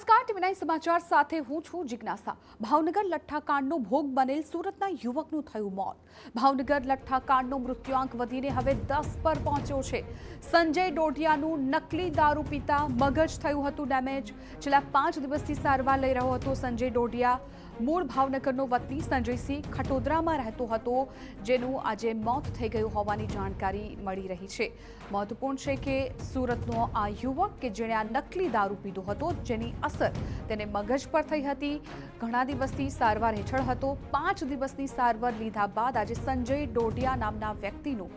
નમસ્કાર, ટીવી9 સમાચાર સાથે હું છું જિજ્ઞાસા। ભાવનગર લઠ્ઠાકાંડનો ભોગ બનેલ સુરતના યુવકનું થયું મોત। ભાવનગર લઠ્ઠાકાંડનો મૃત્યુઆંક વધીને હવે 10 પર પહોંચ્યો છે। સંજય ડોડિયાનું નકલી દારૂ પીતા મગજ થયું હતું ડેમેજ। છેલ્લા 5 દિવસથી સારવાર લઈ રહ્યો હતો સંજય ડોડિયા। મૂળ ભાવનગરનો વતની સંજયસિંહ ખટોદરામાં રહેતો હતો, જેનું આજે મોત થઈ ગયું હોવાની જાણકારી મળી રહી છે। મહત્વપૂર્ણ છે કે સુરતનો આ યુવક કે જેણે આ નકલી દારૂ પીધો હતો, જેની અસર તેને મગજ પર થઈ હતી। ઘણા દિવસથી સારવાર હેઠળ હતો। 5 દિવસની સારવાર લીધા બાદ આજે સંજય ડોડિયા નામના વ્યક્તિનું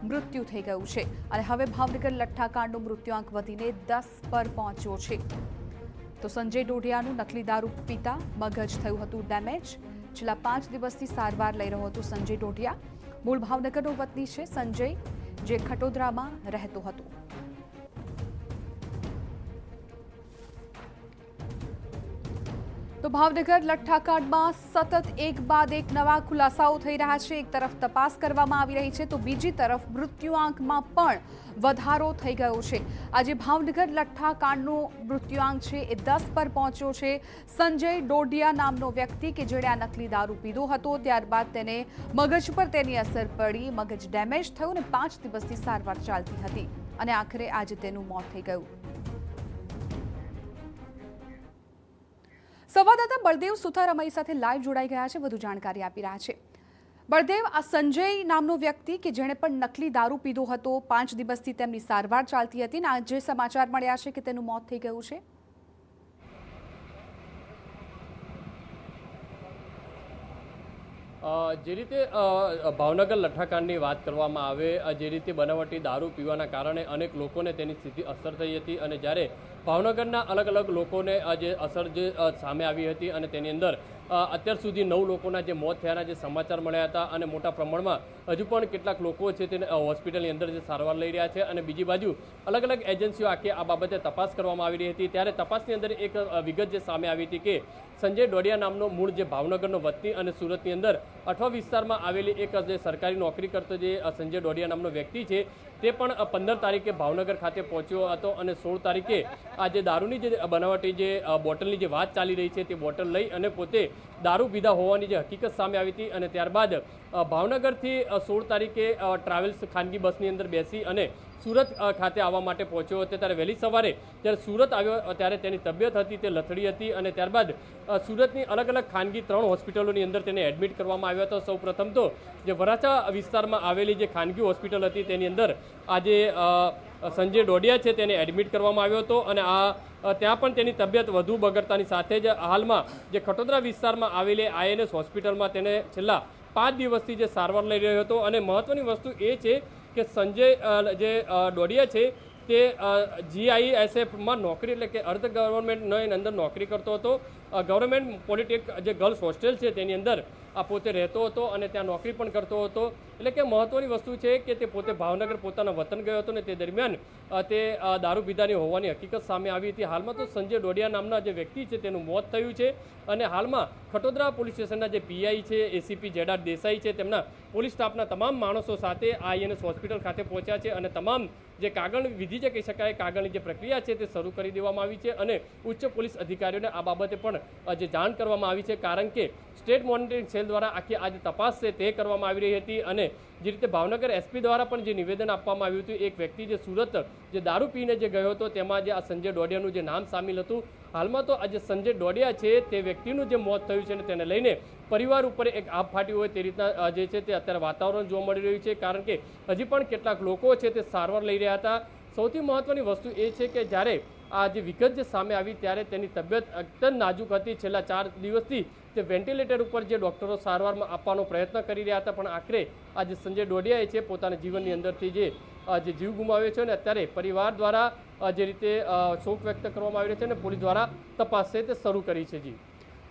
મૃત્યુ થઈ ગયું છે અને હવે ભાવનગર લઠ્ઠાકાંડનો મૃત્યુઆંક વધીને 10 પર પહોંચ્યો છે। તો સંજય ડોડિયાનું નકલી દારૂ પીતા મગજ થયું હતું ડેમેજ। છેલ્લા 5 દિવસથી સારવાર લઈ રહ્યો હતો સંજય ડોડિયા। મૂળ ભાવનગરનો વતની છે સંજય, જે ખટોદરામાં રહેતો હતો। તો ભાવનગર લઠ્ઠાકાંડમાં સતત એક બાદ એક નવા ખુલાસાઓ થઈ રહ્યા છે। એક તરફ તપાસ કરવામાં આવી રહી છે, તો બીજી તરફ મૃત્યુઆંકમાં પણ વધારો થઈ ગયો છે। આજે ભાવનગર લઠ્ઠાકાંડનો મૃત્યુઆંક છે એ 10 પર પહોંચ્યો છે। સંજય ડોડિયા નામનો વ્યક્તિ કે જેણે આ નકલી દારૂ પીધો હતો, ત્યારબાદ તેને મગજ પર તેની અસર પડી, મગજ ડેમેજ થયું અને 5 દિવસથી સારવાર ચાલતી હતી અને આખરે આજે તેનું મોત થઈ ગયું। સંવાદદાતા બળદેવ સુથાર અમારી સાથે લાઈવ જોડાઈ ગયા છે, વધુ જાણકારી આપી રહ્યા છે। બળદેવ, આ સંજય નામનો વ્યક્તિ કે જેણે પણ નકલી દારૂ પીધો હતો, 5 દિવસથી તેમની સારવાર ચાલતી હતી અને આજે સમાચાર મળ્યા છે કે તેનું મોત થઈ ગયું છે। જે રીતે ભાવનગર લઠ્ઠાકાંડની વાત કરવામાં આવે, જે રીતે બનાવટી દારૂ પીવાના કારણે અનેક લોકોને તેની સીધી અસર થઈ હતી અને જ્યારે ભાવનગરના અલગ અલગ લોકોને જે અસર જે સામે આવી હતી અને તેની અંદર અત્યાર સુધી 9 લોકોના જે મોત થયાના જે સમાચાર મળ્યા હતા અને મોટા પ્રમાણમાં હજુ પણ કેટલાક લોકો છે તે હોસ્પિટલની અંદર જે સારવાર લઈ રહ્યા છે અને બીજી બાજુ અલગ અલગ એજન્સીઓ આખી આ બાબતે તપાસ કરવામાં આવી રહી હતી। ત્યારે તપાસની અંદર એક વિગત જે સામે આવી હતી કે સંજય ડોડિયા નામનો મૂળ જે ભાવનગરનો વતની અને સુરતની અંદર અઠવા વિસ્તારમાં આવેલી એક જે સરકારી નોકરી કરતો જે સંજય ડોડિયા નામનો વ્યક્તિ છે, તે પણ 15 તારીખે ભાવનગર ખાતે પહોંચ્યો હતો અને 16 તારીખે આ જે દારૂની જે બનાવટી જે બોટલની જે વાત ચાલી રહી છે તે બોટલ લઈ અને પોતે દારૂ પીધા હોવાની જે હકીકત સામે આવી હતી અને ત્યારબાદ ભાવનગરથી 16 તારીખે ટ્રાવેલ્સ ખાનગી બસની અંદર બેસી અને સુરત ખાતે આવવા માટે પહોંચ્યો હતો। ત્યારે વહેલી સવારે જ્યારે સુરત આવ્યો ત્યારે તેની તબિયત હતી તે લથડી હતી અને ત્યારબાદ સુરતની અલગ અલગ ખાનગી 3 હોસ્પિટલોની અંદર તેને એડમિટ કરવામાં આવ્યો હતો। સૌપ્રથમ તો જે વરાછા વિસ્તારમાં આવેલી જે ખાનગી હોસ્પિટલ હતી તેની અંદર આજે સંજય ડોડિયા છે તેને એડમિટ કરવામાં આવ્યો હતો અને ત્યાં પણ તેની તબિયત વધુ બગડતાની સાથે જ હાલમાં જે ખટોદરા વિસ્તારમાં આવેલી INS હોસ્પિટલમાં તેને છેલ્લા 5 દિવસથી જે સારવાર લઈ રહ્યો હતો। અને મહત્વની વસ્તુ એ છે કે સંજય જે ડોડિયા છે તે GISFમાં નોકરી એટલે કે અર્ધ ગવર્મેન્ટની અંદર નોકરી કરતો હતો। ગવર્મેન્ટ પોલિટેક જે ગર્લ્સ હોસ્ટેલ છે તેની અંદર આ પોતે રહેતો હતો અને ત્યાં નોકરી પણ કરતો હતો। એટલે કે મહત્વની વસ્તુ છે કે તે પોતે ભાવનગર પોતાના વતન ગયો હતો ને તે દરમિયાન તે દારૂ પીધાની હોવાની હકીકત સામે આવી હતી। હાલમાં તો સંજય ડોડિયા નામના જે વ્યક્તિ છે તેનું મોત થયું છે અને હાલમાં ખટોદરા પોલીસ સ્ટેશનના જે PI છે ACP ZR દેસાઈ છે તેમના પોલીસ સ્ટાફના તમામ માણસો સાથે INS હોસ્પિટલ ખાતે પહોંચ્યા છે અને તમામ જે કાગળની વિધિ જે કહી શકાય કાગળની જે પ્રક્રિયા છે તે શરૂ કરી દેવામાં આવી છે અને ઉચ્ચ પોલીસ અધિકારીઓને આ બાબતે પણ જે જાણ કરવામાં આવી છે, કારણ કે સ્ટેટ મોનિટરિંગ સેલ દ્વારા આખી આ જે તપાસ છે તે કરવામાં આવી રહી હતી અને જે રીતે ભાવનગર SP દ્વારા પણ જે નિવેદન આપવામાં આવ્યું હતું, એક વ્યક્તિ જે સુરત જે દારૂ પીને જે ગયો હતો તેમાં જે આ સંજય ડોડિયાનું જે નામ સામેલ હતું। હાલમાં તો આ જે સંજય ડોડિયા છે તે વ્યક્તિનું જે મોત થયું છે અને તેને લઈને પરિવાર ઉપર એક આભ ફાટ્યું હોય તે રીતના જે છે તે અત્યારે વાતાવરણ જોવા મળી રહ્યું છે, કારણ કે હજી પણ કેટલાક લોકો છે તે સારવાર લઈ રહ્યા હતા। સૌથી મહત્વની વસ્તુ એ છે કે જ્યારે આ જે વિગત જે સામે આવી ત્યારે તેની તબિયત અત્યંત નાજુક હતી। છેલ્લા 4 દિવસથી તે વેન્ટિલેટર ઉપર જે ડૉક્ટરો સારવારમાં આપવાનો પ્રયત્ન કરી રહ્યા હતા, પણ આખરે આ જે સંજય ડોડિયાએ છે પોતાના જીવનની અંદરથી જે જીવ ગુમાવ્યો છે અને અત્યારે પરિવાર દ્વારા જે રીતે શોક વ્યક્ત કરવામાં આવી રહ્યો છે અને પોલીસ દ્વારા તપાસ છે તે શરૂ કરી છે। જી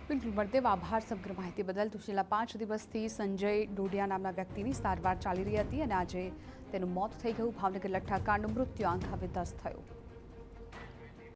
બિલકુલ બળદેવ, આભાર સમગ્ર માહિતી બદલ। તો છેલ્લા 5 દિવસથી સંજય ડોડિયા નામના વ્યક્તિની સારવાર ચાલી રહી હતી અને આજે તેનું મોત થઈ ગયું। ભાવનગર લઠ્ઠાકાંડનો મૃત્યુઆંક હવે 10 થયો।